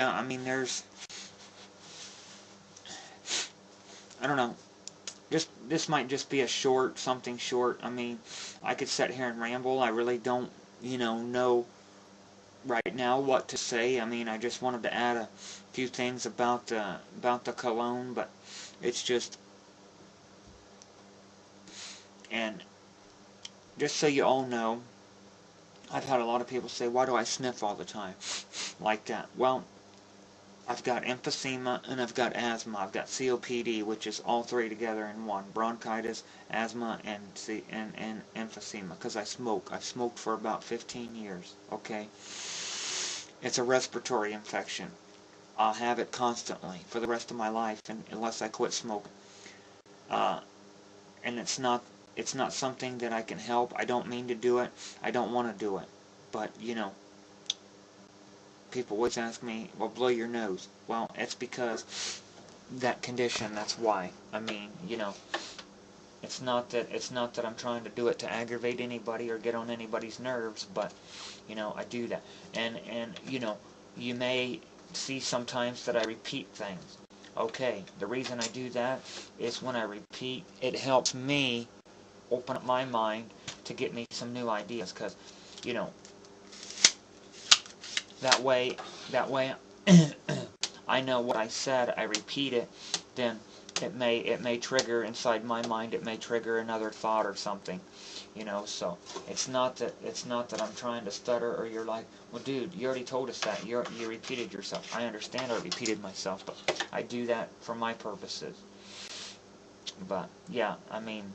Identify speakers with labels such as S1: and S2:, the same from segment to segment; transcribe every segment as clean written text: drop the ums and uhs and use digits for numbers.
S1: yeah, I mean, I don't know, this might just be a something short. I mean, I could sit here and ramble. I really don't, know right now what to say. I mean, I just wanted to add a few things about the cologne, but it's just, and just so you all know, I've had a lot of people say, why do I sniff all the time like that? Well, I've got emphysema and I've got asthma. I've got COPD, which is all three together in one: bronchitis, asthma, and emphysema. Because I smoke. I've smoked for about 15 years. Okay, it's a respiratory infection. I'll have it constantly for the rest of my life, unless I quit smoking. And it's not something that I can help. I don't mean to do it. I don't want to do it. But people always ask me, well, blow your nose. Well, it's because that condition, that's why. I mean, it's not that I'm trying to do it to aggravate anybody or get on anybody's nerves, but I do that. And you may see sometimes that I repeat things. Okay, the reason I do that is when I repeat, it helps me open up my mind to get me some new ideas, because that way I know what I said. I repeat it, then it may trigger inside my mind. It may trigger another thought or something, So it's not that I'm trying to stutter, or you're like, well, dude, you already told us that. You repeated yourself. I understand I repeated myself, but I do that for my purposes. But yeah, I mean,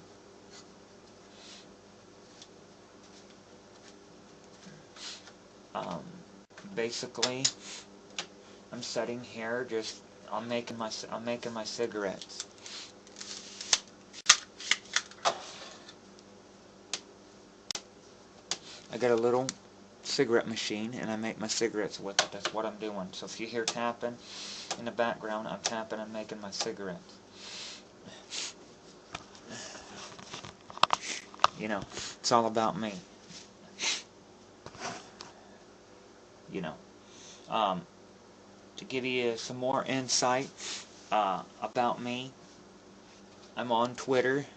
S1: basically, I'm sitting here I'm making my cigarettes. I got a little cigarette machine and I make my cigarettes with it. That's what I'm doing. So if you hear tapping in the background, I'm tapping and making my cigarettes. It's all about me. To give you some more insight about me, I'm on Twitter,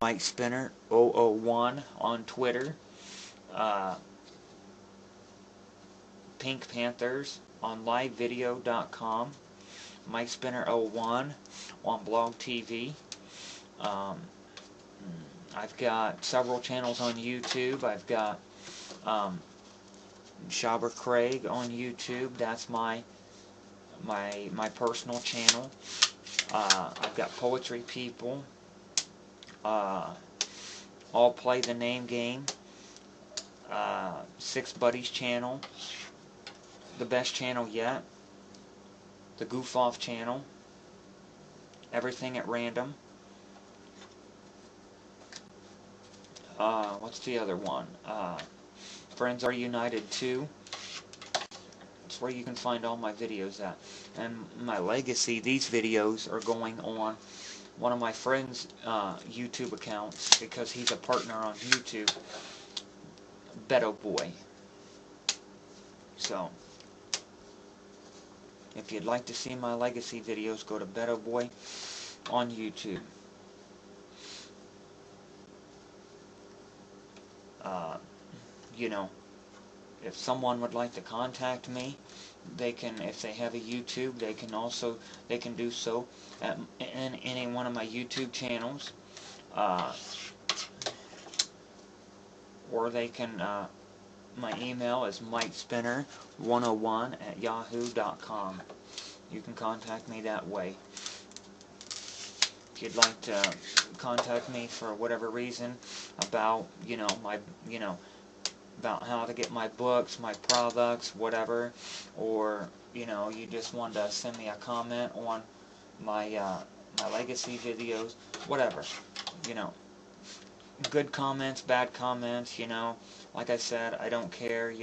S1: Mike Spinner 001 on Twitter, Pink Panthers on livevideo.com, Mike Spinner 01 on Blog TV. I've got several channels on YouTube. I've got Shabber Craig on YouTube. That's my personal channel. I've got Poetry People. All Play the Name Game. Six Buddies channel. The Best Channel Yet. The Goof Off channel. Everything at Random. What's the other one? Friends Are United 2. It's where you can find all my videos at. And my legacy, these videos are going on one of my friend's YouTube accounts, because he's a partner on YouTube, Beto Boy. So, if you'd like to see my legacy videos, go to Beto Boy on YouTube. If someone would like to contact me, they can. If they have a YouTube, they can do so in any one of my YouTube channels, or they can. My email is mikespinner101@yahoo.com. You can contact me that way. If you'd like to contact me for whatever reason about about how to get my books, my products, whatever, or you just want to send me a comment on my my legacy videos, whatever, good comments, bad comments, like I said, I don't care,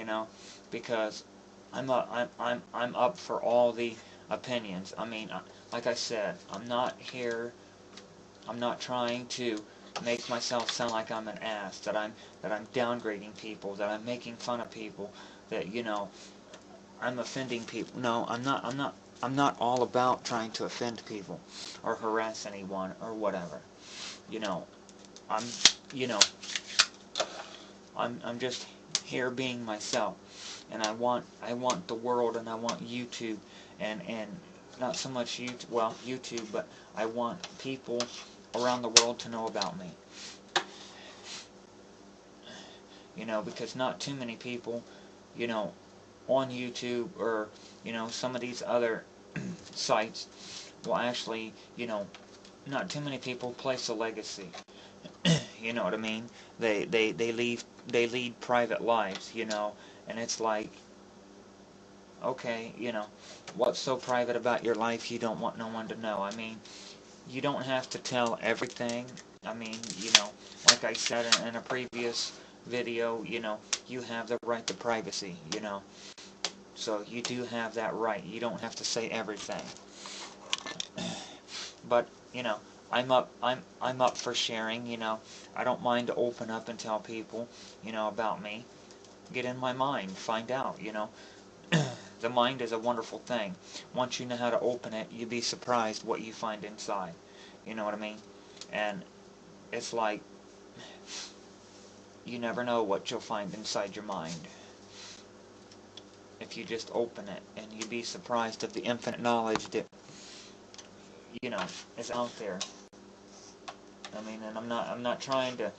S1: because I'm up for all the opinions. I mean, like I said, I'm not trying to make myself sound like I'm an ass, that I'm downgrading people, that I'm making fun of people, that I'm offending people. No, I'm not all about trying to offend people or harass anyone or whatever. You know, I'm, you know, I'm just here being myself, and I want the world, and I want YouTube, and not so much YouTube, well, YouTube, but I want people around the world to know about me. You know, because not too many people, you know, on YouTube or, you know, some of these other sites will actually, you know, not too many people place a legacy. You know what I mean? They lead private lives, you know, and it's like, okay, you know, what's so private about your life you don't want no one to know? I mean, you don't have to tell everything. I mean, you know, like I said in a previous video, you know, you have the right to privacy, you know. So you do have that right. You don't have to say everything. But, you know, I'm up for sharing, you know. I don't mind to open up and tell people, you know, about me. Get in my mind, find out, you know. The mind is a wonderful thing. Once you know how to open it, you'd be surprised what you find inside. You know what I mean? And it's like, you never know what you'll find inside your mind if you just open it, and you'd be surprised at the infinite knowledge that, you know, is out there. I mean, and I'm not trying to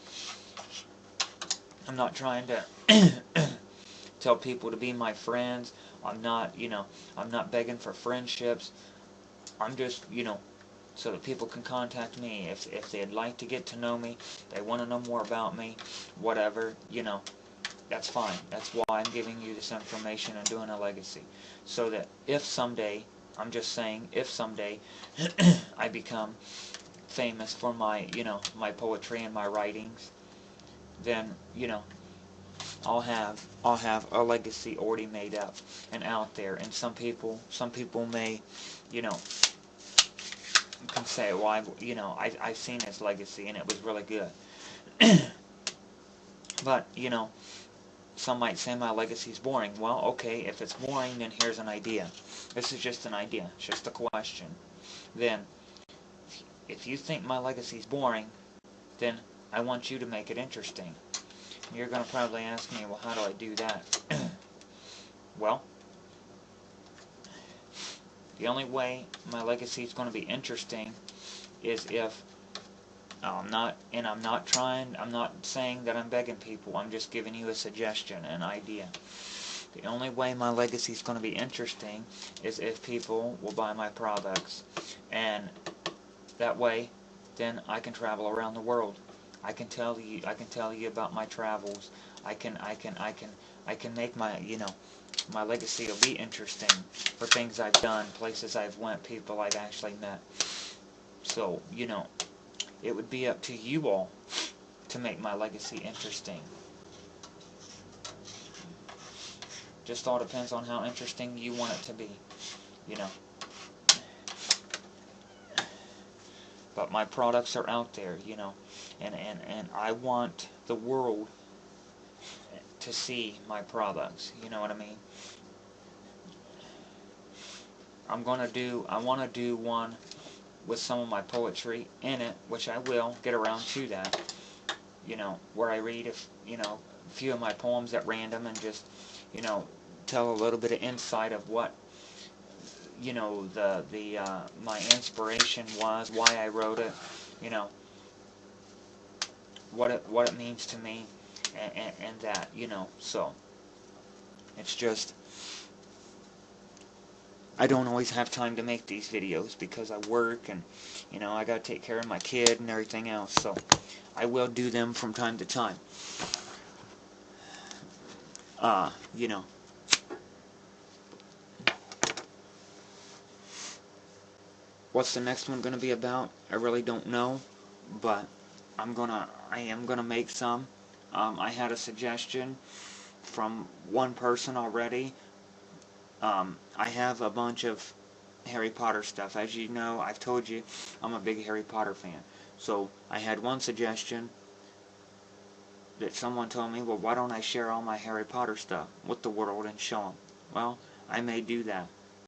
S1: tell people to be my friends. I'm not, you know, I'm not begging for friendships. I'm just, you know, so that people can contact me if they'd like to get to know me, they want to know more about me, whatever, you know, that's fine. That's why I'm giving you this information and doing a legacy. So that if someday, I'm just saying, if someday I become famous for my, you know, my poetry and my writings, then, you know, I'll have a legacy already made up and out there. And some people may, you know, can say, well, I've seen his legacy and it was really good. But, you know, some might say my legacy's boring. Well, okay, if it's boring, then here's an idea. This is just an idea. It's just a question. Then, if you think my legacy's boring, then I want you to make it interesting. You're going to probably ask me, well, how do I do that? Well, the only way my legacy is going to be interesting is if I'm not saying that I'm begging people. I'm just giving you a suggestion, an idea. The only way my legacy is going to be interesting is if people will buy my products, and that way, then I can travel around the world. I can tell you about my travels. I can make my, you know, my legacy will be interesting for things I've done, places I've went, people I've actually met. So, you know, it would be up to you all to make my legacy interesting. Just all depends on how interesting you want it to be, you know. But my products are out there, you know, and I want the world to see my products, you know what I mean? I want to do one with some of my poetry in it, which I will get around to that, you know, where I read, you know, a few of my poems at random and just, you know, tell a little bit of insight of what, you know, my inspiration was, why I wrote it, you know, what it means to me, and that, you know. So it's just, I don't always have time to make these videos because I work, and, you know, I gotta take care of my kid and everything else. So I will do them from time to time. You know, what's the next one gonna be about? I really don't know, but I am gonna make some. I had a suggestion from one person already. I have a bunch of Harry Potter stuff. As you know, I've told you, I'm a big Harry Potter fan. So I had one suggestion that someone told me, well, why don't I share all my Harry Potter stuff with the world and show them? Well, I may do that.